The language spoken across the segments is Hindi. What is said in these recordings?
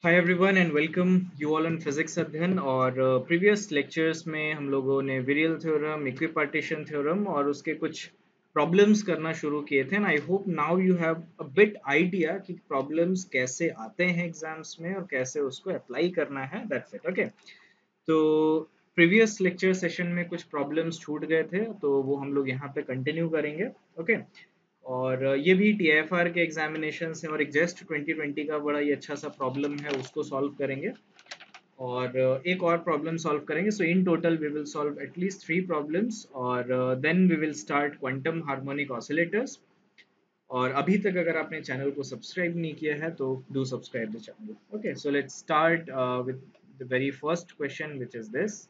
Hi everyone and welcome you all in physics अध्ययन। और प्रीवियस लेक्चर्स में हम लोगों ने विरियल थ्योरम, इक्विपार्टीशन थ्योरम और उसके कुछ प्रॉब्लम्स करना शुरू किए थे। And I hope now you have a bit idea कि प्रॉब्लम्स कैसे आते हैं एग्जाम्स में और कैसे उसको अप्लाई करना है। That's it. ओके, तो प्रीवियस लेक्चर सेशन में कुछ प्रॉब्लम्स छूट गए थे तो वो हम लोग यहाँ पे कंटिन्यू करेंगे। ओके, और ये भी टीएफआर के एग्जामिनेशन से और एक जस्ट 2020 का बड़ा ही अच्छा सा प्रॉब्लम है, उसको सॉल्व करेंगे और एक और प्रॉब्लम सॉल्व करेंगे। So in total we will solve at least 3 problems और then we will start quantum harmonic oscillators. और अभी तक अगर आपने चैनल को सब्सक्राइब नहीं किया है तो do subscribe the channel. Okay, so let's start with the very first question which is this.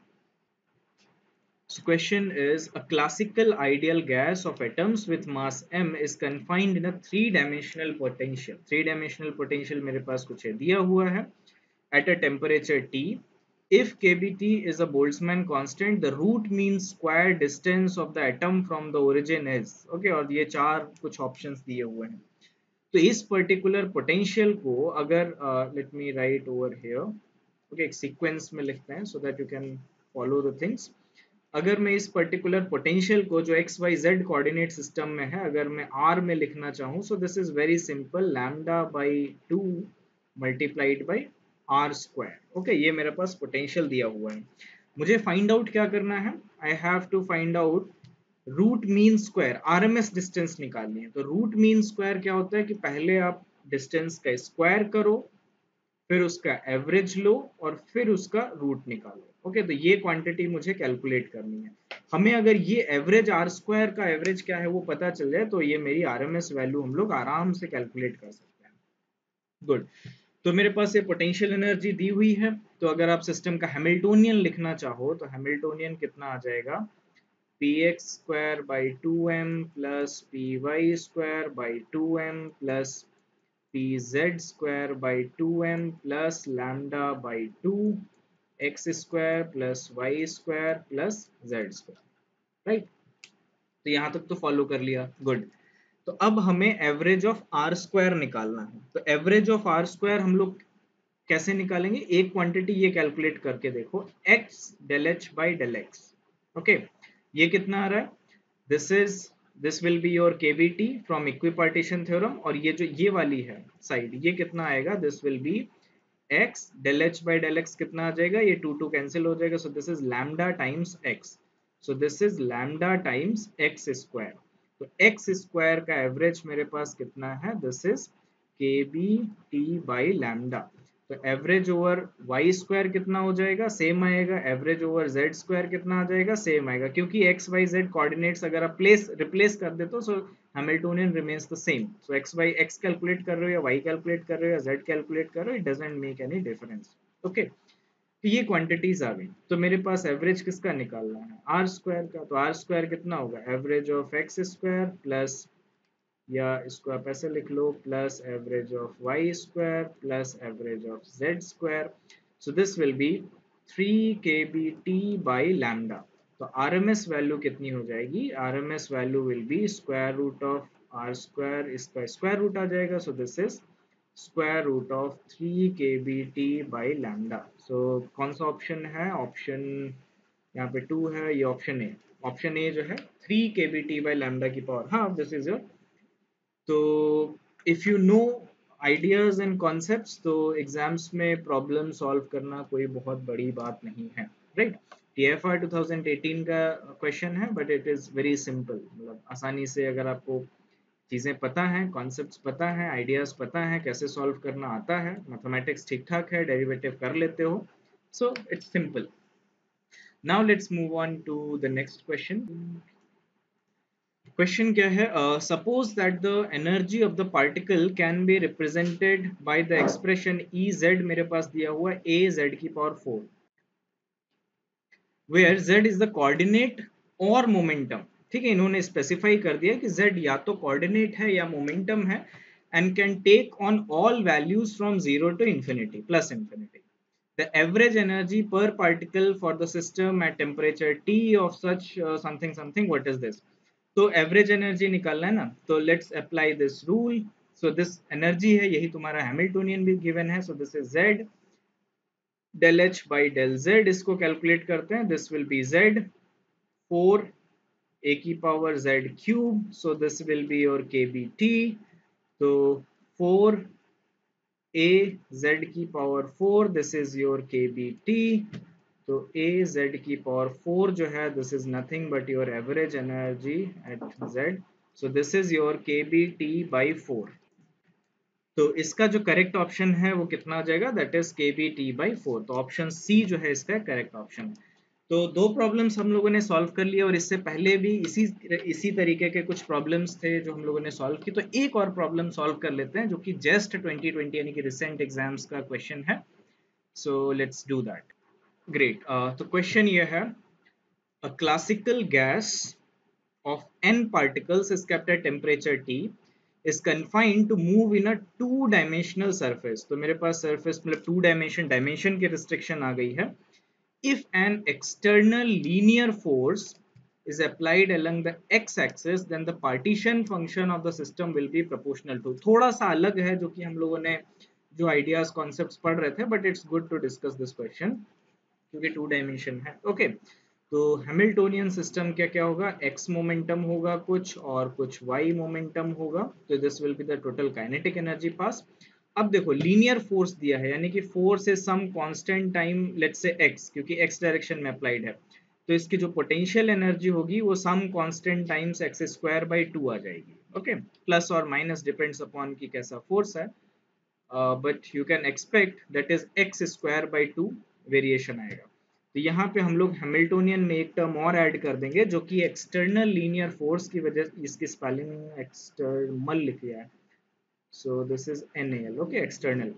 So question is, a classical ideal gas of atoms with mass m is confined in a three-dimensional potential. Three-dimensional potential मेरे पास कुछ है दिया हुआ है at a temperature T. If kBT is a Boltzmann constant, the root mean square distance of the atom from the origin is. Okay, और ये चार कुछ options दिए हुए हैं। तो इस particular potential को अगर let me write over here. Okay, एक sequence में लिखते हैं so that you can follow the things. अगर मैं इस पर्टिकुलर पोटेंशियल को जो x y z coordinate system में है अगर मैं आर में लिखना चाहूँ, so this is very simple, lambda by 2 multiplied by r square. Okay, ये मेरे पास पोटेंशियल दिया हुआ है। मुझे फाइंड आउट क्या करना है, I have to find out root mean square, RMS distance निकालनी है। तो रूट मीन स्क्वायर क्या होता है कि पहले आप डिस्टेंस का स्क्वायर करो, फिर उसका एवरेज लो और फिर उसका रूट निकालो। ओके, तो ये क्वांटिटी मुझे कैलकुलेट करनी है। हमें अगर ये एवरेज आर स्क्वायर का एवरेज क्या है वो पता चल जाए तो ये मेरी आरएमएस वैल्यू हम लोग आराम से कैलकुलेट कर सकते हैं। गुड, तो मेरे पास ये पोटेंशियल एनर्जी दी हुई है। तो अगर आप सिस्टम का हैमिल्टोनियन लिखना चाहो तो हैमिल्टोनियन कितना आ जाएगा, p x square by two m plus p y square by two m plus pz square by 2m plus lambda by 2 x square plus y square plus z square, right. तो यहां तक तो फॉलो कर लिया। गुड, तो अब हमें एवरेज ऑफ आर स्क्वायर निकालना है। तो एवरेज ऑफ आर स्क्वायर हम लोग कैसे निकालेंगे, एक क्वांटिटी ये कैलकुलेट करके देखो, x del h by del x। Okay, ये कितना आ रहा है, this is this will be your KVT from equipartition theorem. और ये जो ये वाली है साइड, ये कितना आएगा, this will B x del h by del x कितना आ जाएगा, ये टू टू कैंसिल हो जाएगा। So this is lambda times x, so this is lambda times x square. तो x स्क्वायर का एवरेज मेरे पास कितना है, दिस इज के बी टी बाई लैम्डा। तो एवरेज ओवर वाई स्क्वायर कितना हो जाएगा, सेम आएगा। एवरेज ओवर जेड स्क्वायर कितना आ जाएगा, सेम आएगा, क्योंकि एक्स वाई जेड कोऑर्डिनेट्स अगर आप रिप्लेस कर दे तो so Hamiltonian remains the same. So X Y X calculate कर रहे हो या वाई कैलकुलेट कर रहे हो या जेड कैलकुलेट कर रहे हो, it doesn't make any difference. Okay, तो ये क्वांटिटीज आ गई। तो मेरे पास एवरेज किसका निकालना है, आर स्क्वायर का। तो आर स्क्वायर कितना होगा, average of X square plus, या इसको आप ऐसे लिख लो, plus average of Y square plus average of Z square. So this will be 3 kBt by lambda. तो आरएमएस वैल्यू कितनी हो जाएगी, RMS value will be square root of R square, इसका स्क्वायर रूट आ जाएगा। So this is square root of 3 kBt by lambda. So कौन सा ऑप्शन है, ऑप्शन यहाँ पे 2 है, ये ऑप्शन ए। ऑप्शन ए जो है 3 kBt बाई लैम्डा की पावर, हाँ दिस इज योर। तो if you know ideas and concepts तो एग्जाम्स में प्रॉब्लम सॉल्व करना कोई बहुत बड़ी बात नहीं है, राइट। टीएफआर 2018 का क्वेश्चन है but it is very simple, मतलब आसानी से अगर आपको चीजें पता है, कॉन्सेप्ट्स पता है, आइडियाज पता है, कैसे सॉल्व करना आता है, मैथमेटिक्स ठीक ठाक है, डेरिवेटिव कर लेते हो, so it's simple. Now let's move on to the next question. Question क्या है, suppose that the energy of the particle can be represented by the expression E Z, मेरे पास दिया हुआ ए जेड की power 4, where z is the coordinate और मोमेंटम। ठीक है, इन्होंने स्पेसिफाई कर दिया कि जेड या तो कोऑर्डिनेट है या मोमेंटम है, and can take on all values from zero to infinity plus infinity. The average energy per particle for the system at temperature T of such something something, what is this? तो एवरेज एनर्जी निकालना है ना, तो let's apply this rule. So this energy है, यही तुम्हारा हैमिल्टोनियन भी गिवन है. So this is Z del H by del Z. इसको कैलकुलेट करते हैं. This will B Z 4 a की power Z cube. So this will be your KBT. तो 4 a Z की power 4, this is your KBT. तो a Z की पावर 4 जो है, this is nothing but your average energy at Z. So this is your KBT by 4. तो इसका जो करेक्ट ऑप्शन है वो कितना आ जाएगा, दैट इज KBT/4. तो ऑप्शन सी जो है इसका करेक्ट ऑप्शन है. तो दो प्रॉब्लम्स हम लोगों ने सॉल्व कर लिए, और इससे पहले भी इसी तरीके के कुछ प्रॉब्लम्स थे जो हम लोगों ने सॉल्व की. तो एक और प्रॉब्लम सॉल्व कर लेते हैं जो कि जस्ट 2020 यानी कि रिसेंट एग्जाम्स का क्वेश्चन है. So let's do that. Great. तो क्वेश्चन ये है, a classical gas of n particles is kept at temperature T is confined to move in a two-dimensional surface. तो मेरे पास surface मतलब dimension की restriction आ गई है. If an external linear force is applied along the x-axis, then the partition function of the system will be proportional to. थोड़ा सा अलग है जो कि हम लोगों ने जो ideas concepts पढ़ रहे थे, but it's good to discuss this question क्योंकि टू डायमेंशन है. ओके. तो हैमिल्टोनियन सिस्टम क्या क्या होगा, x मोमेंटम होगा कुछ और कुछ y मोमेंटम होगा. तो this will be the total kinetic energy पास. अब देखो लीनियर फोर्स दिया है, यानी कि force is some constant time let's say x, क्योंकि x डायरेक्शन में अप्लाइड है. तो इसकी जो पोटेंशियल एनर्जी होगी वो some constant times x² by 2 आ जाएगी. ओके. प्लस और माइनस डिपेंड्स अपॉन की कैसा फोर्स है, but you can expect that is x² by 2 variation आएगा. तो यहाँ पे हम लोग हैमिल्टोनियन में एक टर्म और ऐड कर देंगे जो कि एक्सटर्नल लीनियर फोर्स की वजह, इसकी स्पेलिंग एक्सटर्नल लिख लिया है. So this is NaL. Okay, external.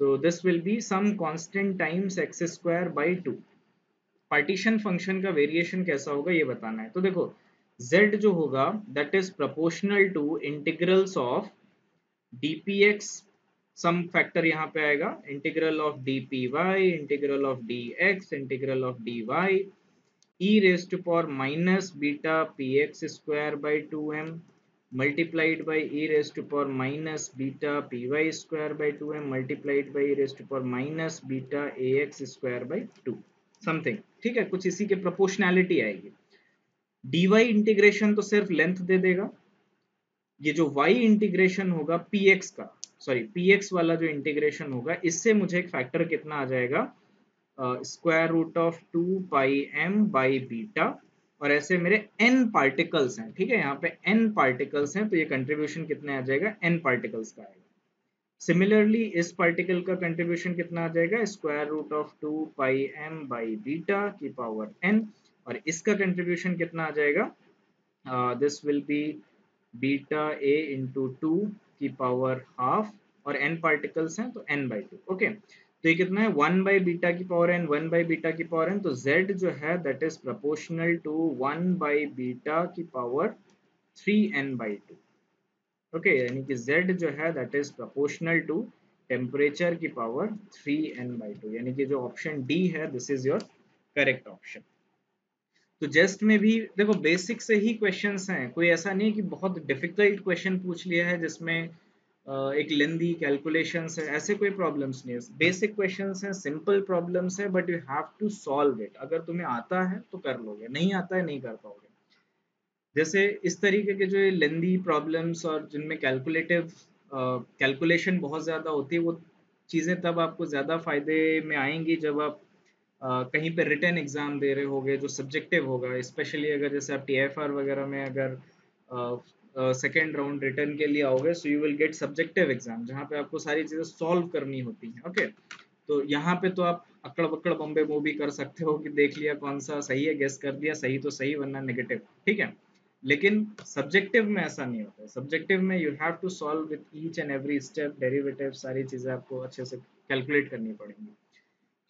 तो this will be some constant times x² by 2. Partition function का वेरिएशन कैसा होगा ये बताना है. तो देखो z जो होगा that is proportional to integrals of dpx, some factor यहाँ पे आएगा, integral of dpy, integral of dx, integral of dy, e raised to power minus beta px square by 2m multiplied by e raised to power minus beta py square by 2m multiplied by e raised to power minus beta ax square by 2 something. ठीक है, कुछ इसी के प्रोपोर्शनैलिटी आएगी. dy इंटीग्रेशन तो सिर्फ लेंथ दे देगा. ये जो y इंटीग्रेशन होगा px का, सॉरी px वाला जो इंटीग्रेशन होगा, इससे मुझे एक फैक्टर कितना आ जाएगा, square root of 2πm by beta. और ऐसे मेरे n पार्टिकल्स हैं. ठीक है, यहाँ पे n पार्टिकल्स हैं, तो ये कंट्रीब्यूशन कितने आ जाएगा, n पार्टिकल्स का आएगा. सिमिलरली इस पार्टिकल का कंट्रीब्यूशन कितना आ जाएगा, square root of 2πm by beta की पावर n. और इसका कंट्रीब्यूशन कितना आ जाएगा, this will be beta a into 2 की पावर हाफ, और n पार्टिकल्स हैं तो n/2. ओके. तो ये कितना है, 1 बाई बीटा की पावर n, 1 बाई बीटा की पावर n. तो z जो है that is proportional to 1 by beta की पावर 3n/2. ओके, यानी कि z जो है that is proportional to temperature की पावर 3n/2, यानी कि जो ऑप्शन डी है this is your correct option. तो जस्ट में भी देखो बेसिक से ही क्वेश्चंस हैं, कोई ऐसा नहीं कि बहुत डिफिकल्ट क्वेश्चन पूछ लिया है जिसमें एक लेंदी कैलकुलेशंस है, ऐसे कोई प्रॉब्लम्स नहीं है. बेसिक क्वेश्चंस हैं, सिंपल प्रॉब्लम्स है, but you have to solve it. अगर तुम्हें आता है तो कर लोगे, नहीं आता है नहीं कर पाओगे. जैसे इस तरीके के जो लेंदी प्रॉब्लम्स और जिनमें कैलकुलेशन बहुत ज़्यादा होती है, वो चीज़ें तब आपको ज़्यादा फायदे में आएंगी जब आप कहीं पे रिटन एग्जाम दे रहे होगे जो सब्जेक्टिव होगा. स्पेशली अगर जैसे आप TFR वगैरह में अगर सेकेंड राउंड रिटर्न के लिए आओगे, so you will get subjective exam जहाँ पे आपको सारी चीज़ें सॉल्व करनी होती हैं. ओके. तो यहाँ पे तो आप अकड़ बकड़ बम्बे मूवी कर सकते हो कि देख लिया कौन सा सही है, गेस कर दिया, सही तो सही वरना नेगेटिव. ठीक है, लेकिन सब्जेक्टिव में ऐसा नहीं होता है. सब्जेक्टिव में you have to solve with each and every step, derivative, सारी चीज़ें आपको अच्छे से कैलकुलेट करनी पड़ेंगी.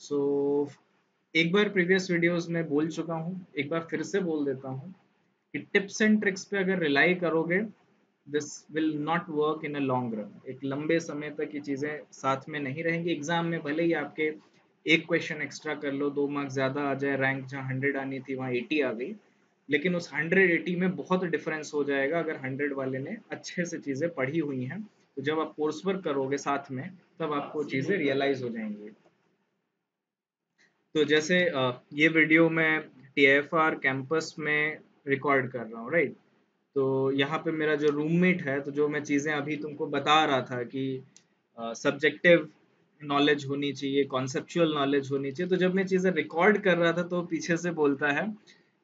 सो एक बार प्रीवियस वीडियोस में बोल चुका हूँ, एक बार फिर से बोल देता हूँ कि टिप्स एंड ट्रिक्स पे अगर रिलाई करोगे, this will not work in a long run. एक लंबे समय तक ये चीज़ें साथ में नहीं रहेंगी. एग्जाम में भले ही आपके एक क्वेश्चन एक्स्ट्रा कर लो, 2 मार्क्स ज़्यादा आ जाए, रैंक जहाँ 100 आनी थी वहाँ 80 आ गई, लेकिन उस 180 में बहुत डिफरेंस हो जाएगा अगर 100 वाले ने अच्छे से चीज़ें पढ़ी हुई हैं. तो जब आप कोर्स वर्क करोगे साथ में, तब आपको चीजें रियलाइज हो जाएंगी। तो जैसे ये वीडियो मैं TFR कैंपस में रिकॉर्ड कर रहा हूँ, राइट। तो यहाँ पे मेरा जो रूममेट है, तो जो मैं चीज़ें अभी तुमको बता रहा था कि सब्जेक्टिव नॉलेज होनी चाहिए, कॉन्सेप्चुअल नॉलेज होनी चाहिए, तो जब मैं चीज़ें रिकॉर्ड कर रहा था तो पीछे से बोलता है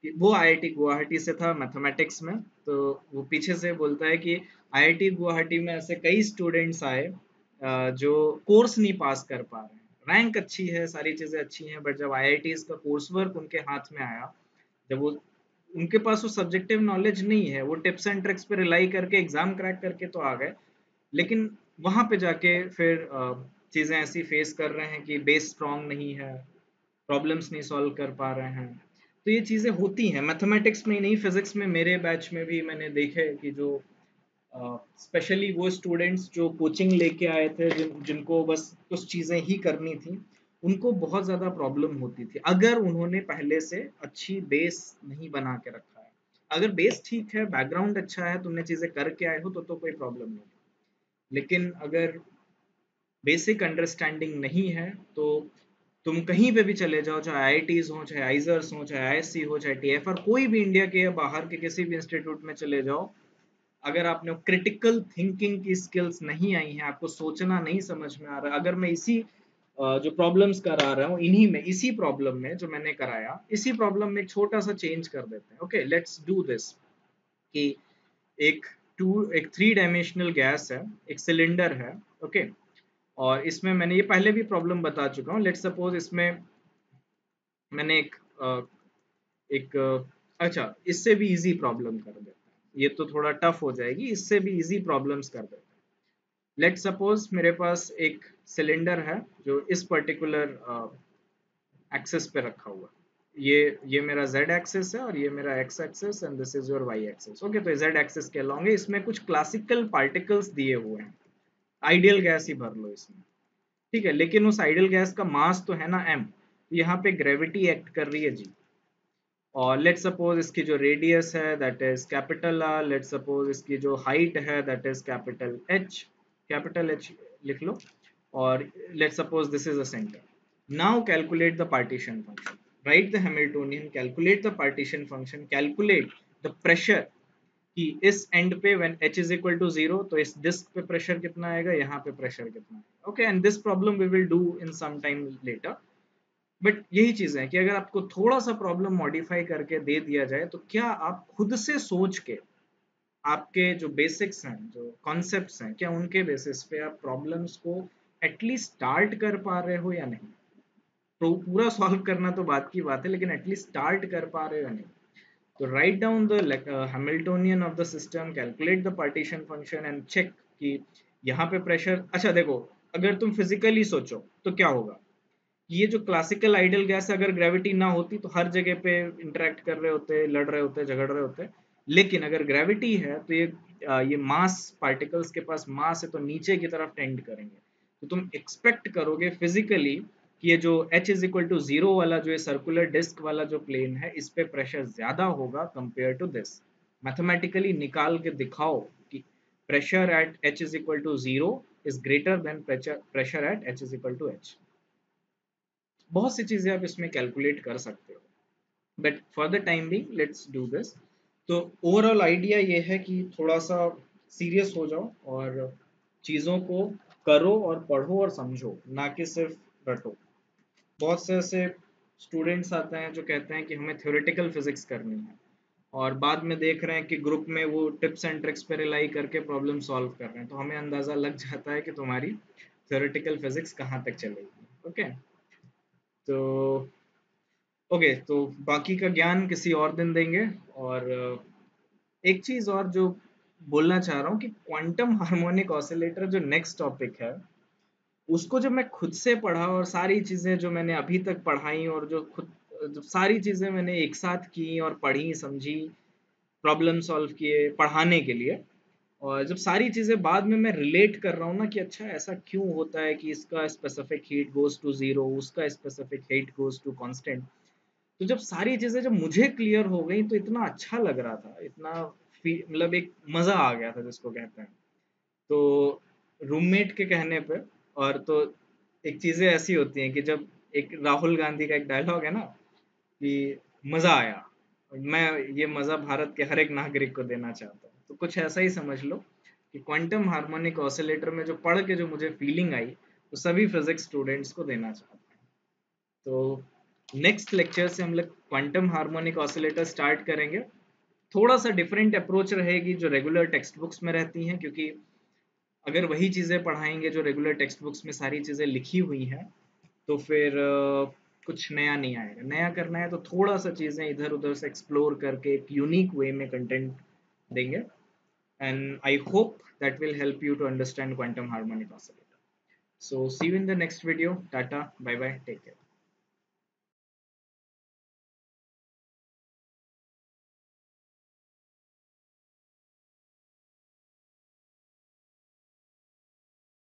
कि वो IIT गुवाहाटी से था मैथमेटिक्स में, तो वो पीछे से बोलता है कि IIT गुवाहाटी में ऐसे कई स्टूडेंट्स आए जो कोर्स नहीं पास कर पा रहे हैं, रैंक अच्छी है, सारी चीज़ें अच्छी हैं, बट जब IITs का कोर्स वर्क उनके हाथ में आया, जब वो उनके पास वो सब्जेक्टिव नॉलेज नहीं है, वो टिप्स एंड ट्रिक्स पे रिलाई करके एग्जाम क्रैक करके तो आ गए, लेकिन वहां पे जाके फिर चीजें ऐसी फेस कर रहे हैं कि बेस स्ट्रांग नहीं है, प्रॉब्लम्स नहीं सॉल्व कर पा रहे हैं। तो ये चीजें होती हैं मैथमेटिक्स में ही नहीं, फिजिक्स में मेरे बैच में भी मैंने देखे कि जो स्पेशली वो स्टूडेंट्स जो कोचिंग लेके आए थे, जिनको बस कुछ चीजें ही करनी थी, उनको बहुत ज्यादा प्रॉब्लम होती थी अगर उन्होंने पहले से अच्छी बेस नहीं बना के रखा है। अगर बेस ठीक है, बैकग्राउंड अच्छा है, तुमने चीजें करके आए हो, तो कोई प्रॉब्लम नहीं। लेकिन अगर बेसिक अंडरस्टैंडिंग नहीं है, तो तुम कहीं पे भी चले जाओ, चाहे IITs हो, चाहे आइजर्स हो, चाहे ISC हो, चाहे TFR, कोई भी इंडिया के या बाहर के किसी भी इंस्टीट्यूट में चले जाओ, अगर आपने क्रिटिकल थिंकिंग की स्किल्स नहीं आई हैं, आपको सोचना नहीं समझ में आ रहा, अगर मैं इसी जो प्रॉब्लम्स करा रहा हूँ, इन्हीं में, इसी प्रॉब्लम में जो मैंने कराया, इसी प्रॉब्लम में एक छोटा सा चेंज कर देते हैं। ओके, लेट्स डू दिस कि एक एक 3 डायमेंशनल गैस है, एक सिलेंडर है, ओके। और इसमें मैंने ये पहले भी प्रॉब्लम बता चुका हूँ। लेट्स सपोज इसमें मैंने एक अच्छा, इससे भी इजी प्रॉब्लम कर देते हैं, ये तो थोड़ा टफ हो जाएगी, इससे भी इजी प्रॉब्लम्स कर देते हैं। लेट सपोज मेरे पास एक सिलेंडर है जो इस पर्टिकुलर एक्सेस पे रखा हुआ है, ये मेरा Z एक्सेस है और ये मेरा X axis, and this is your Y axis. Okay, तो Z एक्सेस के अलॉन्ग है, इसमें कुछ क्लासिकल पार्टिकल्स दिए हुए हैं, आइडियल गैस ही भर लो इसमें, ठीक है। लेकिन उस आइडियल गैस का मास तो है ना M, यहाँ पे ग्रेविटी एक्ट कर रही है G। और लेट सपोज इसकी जो रेडियस है that is capital R, let suppose इसकी जो हाइट है दैट इज कैपिटल H लिख लो, और let suppose this is a centre. Now calculate the partition function, write the Hamiltonian, calculate the partition function, calculate the pressure कि इस एंड पे when H is equal to 0, तो इस डिस्क पे प्रेशर कितना आएगा, यहाँ पे प्रेशर कितना आएगा। Okay, and this problem we will do in some time later. But यही चीज है कि अगर आपको थोड़ा सा प्रॉब्लम मॉडिफाई करके दे दिया जाए, तो क्या आप खुद से सोच के, आपके जो बेसिक्स हैं, जो कॉन्सेप्ट्स हैं, क्या उनके बेसिस पे आप प्रॉब्लम्स को एटलीस्ट स्टार्ट कर पा रहे हो या नहीं। तो पूरा सॉल्व करना तो बात की बात है, लेकिन एटलीस्ट स्टार्ट कर पा रहे हो या नहीं। तो write down the Hamiltonian of the system, calculate the partition function and check कि यहाँ पे प्रेशर, अच्छा देखो, अगर तुम फिजिकली सोचो तो क्या होगा, ये जो क्लासिकल आइडियल गैस, अगर ग्रेविटी ना होती तो हर जगह पे इंटरेक्ट कर रहे होते, लड़ रहे होते, झगड़ रहे होते। लेकिन अगर ग्रेविटी है तो ये मास, पार्टिकल्स के पास मास है, तो नीचे की तरफ टेंड करेंगे। तो तुम एक्सपेक्ट करोगे फिजिकली कि ये जो H इज इक्वल टू 0 वाला, जो ये सर्कुलर डिस्क वाला जो प्लेन है, इस पे प्रेशर ज्यादा होगा कंपेयर टू दिस। मैथमेटिकली निकाल के दिखाओ कि pressure at H is equal to 0 is greater than pressure at H is equal to H। बहुत सी चीजें आप इसमें कैलकुलेट कर सकते हो, but for the time being let's do this. तो ओवरऑल आइडिया ये है कि थोड़ा सा सीरियस हो जाओ और चीज़ों को करो और पढ़ो और समझो, ना कि सिर्फ रटो। बहुत से ऐसे स्टूडेंट्स आते हैं जो कहते हैं कि हमें थ्योरेटिकल फिजिक्स करनी है, और बाद में देख रहे हैं कि ग्रुप में वो टिप्स एंड ट्रिक्स पे रिलाई करके प्रॉब्लम सॉल्व कर रहे हैं, तो हमें अंदाज़ा लग जाता है कि तुम्हारी थ्योरेटिकल फिजिक्स कहाँ तक चलेगी। ओके, तो ओके, तो बाकी का ज्ञान किसी और दिन देंगे। और एक चीज और जो बोलना चाह रहा हूँ कि क्वांटम हार्मोनिक ऑसिलेटर जो नेक्स्ट टॉपिक है, उसको जब मैं खुद से पढ़ा और सारी चीजें जो मैंने अभी तक पढ़ाई, और जो सारी चीजें मैंने एक साथ की और पढ़ी समझी, प्रॉब्लम सॉल्व किए पढ़ाने के लिए, और जब सारी चीजें बाद में मैं रिलेट कर रहा हूँ ना कि अच्छा ऐसा क्यों होता है कि इसका स्पेसिफिक हीट गोज टू 0, उसका specific heat goes to constant, तो जब सारी चीजें जब मुझे क्लियर हो गई, तो इतना अच्छा लग रहा था, इतना मतलब एक मजा आ गया था जिसको कहते हैं। तो रूममेट के कहने पे। और तो एक चीजें ऐसी होती हैं कि जब एक राहुल गांधी का एक डायलॉग है ना कि मजा आया, मैं ये मजा भारत के हर एक नागरिक को देना चाहता हूँ, तो कुछ ऐसा ही समझ लो कि क्वांटम हार्मोनिक ऑसिलेटर में जो पढ़ के जो मुझे फीलिंग आई वो सभी फिजिक्स स्टूडेंट्स को देना चाहता हूँ। तो नेक्स्ट लेक्चर से हम लोग क्वांटम हार्मोनिक ऑसिलेटर स्टार्ट करेंगे। थोड़ा सा डिफरेंट अप्रोच रहेगी जो रेगुलर टेक्स्ट बुक्स में रहती हैं, क्योंकि अगर वही चीज़ें पढ़ाएंगे जो रेगुलर टेक्स्ट बुक्स में सारी चीज़ें लिखी हुई हैं तो फिर कुछ नया नहीं आएगा। नया करना है तो थोड़ा सा चीज़ें इधर उधर से एक्सप्लोर करके एक यूनिक वे में कंटेंट देंगे। And I hope that will help you to understand quantum harmonic oscillator. So see you in the next video. Tata, bye bye, take care.